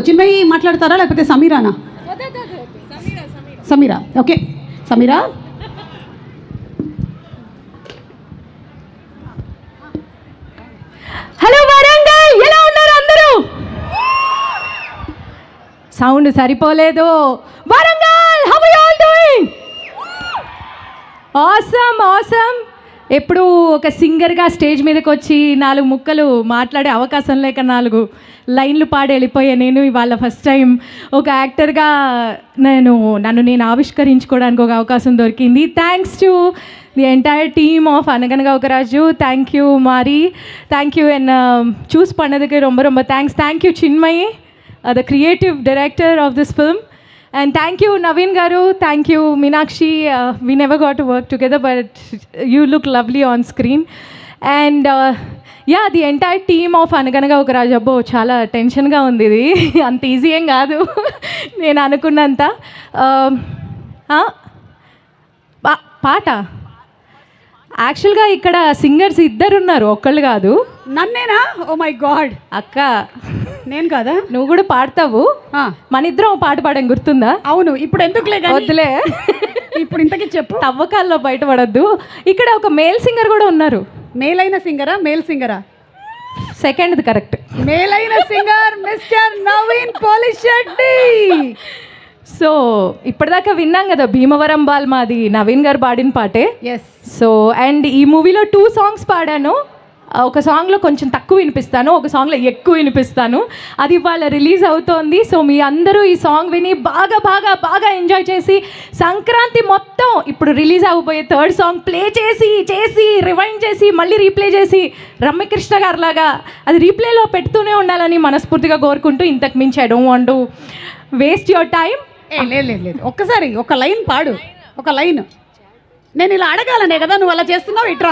చిన్మయి మాట్లాడతారా లేకపోతే సమీరానా? సమీరా. ఓకే సమీరా. హలో వరంగల్, ఎలా ఉన్నారు అందరూ? సౌండ్ సరిపోలేదు. Warangal, how are you all doing? Awesome awesome. ఎప్పుడు ఒక సింగర్గా స్టేజ్ మీదకి వచ్చి 4 ముక్కలు మాట్లాడే అవకాశం లేక 4 లైన్లు పాడి వెళ్ళిపోయా నేను. ఇవాళ ఫస్ట్ టైం ఒక యాక్టర్గా నన్ను నేను ఆవిష్కరించుకోవడానికి ఒక అవకాశం దొరికింది. Thanks to the entire team of అనగనగా ఒక రాజు. థ్యాంక్ యూ మారి, థ్యాంక్ యూ అండ్ చూస్ பண்ணதுக்கு ரொம்ப ரொம்ப thanks. Thank you Chinmayi, the creative director of this film. And thank you Naveen garu, thank you Meenakshi. We never got to work together but you look lovely on screen. And yeah, the entire team of Anaganaga Oka Raju. Abbo chaala tension ga undi idi. Anta easy em gaadu nenu anukunnanta. పాట యాక్చువల్గా ఇక్కడ singers 2 ఉన్నారు, ఒక్కళ్ళు కాదు. నన్నేనా? Oh my God. అక్క నేను కదా? నువ్వు కూడా పాడతావు. మన ఇద్దరం పాట పాడడం గుర్తుందా? అవును. ఇప్పుడు ఎందుకులే, వద్దులే. ఇప్పుడు ఇంతకీ చెప్పు. తవ్వకాల్లో బయటపడద్దు. ఇక్కడ ఒక మేల్ సింగర్ కూడా ఉన్నారు. మేల్ అయిన సింగరా మేల్ సింగరా? సెకండ్ది కరెక్ట్. మేల్ అయిన singer mister Naveen Polishetty. So ఇప్పటిదాకా విన్నాం కదా భీమవరం బాల్, మాది నవీన్ గారు పాడిన పాటే. ఎస్. సో అండ్ ఈ మూవీలో 2 సాంగ్స్ పాడాను. ఒక సాంగ్లో కొంచెం తక్కువ వినిపిస్తాను, ఒక సాంగ్లో ఎక్కువ వినిపిస్తాను. అది ఇవాళ రిలీజ్ అవుతోంది. సో మీ అందరూ ఈ సాంగ్ విని బాగా బాగా బాగా ఎంజాయ్ చేసి సంక్రాంతి మొత్తం ఇప్పుడు రిలీజ్ అవ్వబోయే 3rd సాంగ్ ప్లే చేసి చేసి రివైండ్ చేసి మళ్ళీ రీప్లే చేసి రమ్యకృష్ణ గారు లాగా అది రీప్లేలో పెడుతూనే ఉండాలని మనస్ఫూర్తిగా కోరుకుంటూ, ఇంతకు మించి I don't want to waste your time. లేదు ఒక్కసారి ఒక లైన్ పాడు. ఒక లైన్. నేను ఇలా అడగాలనే కదా నువ్వు అలా చేస్తున్నావు. ఇట్రా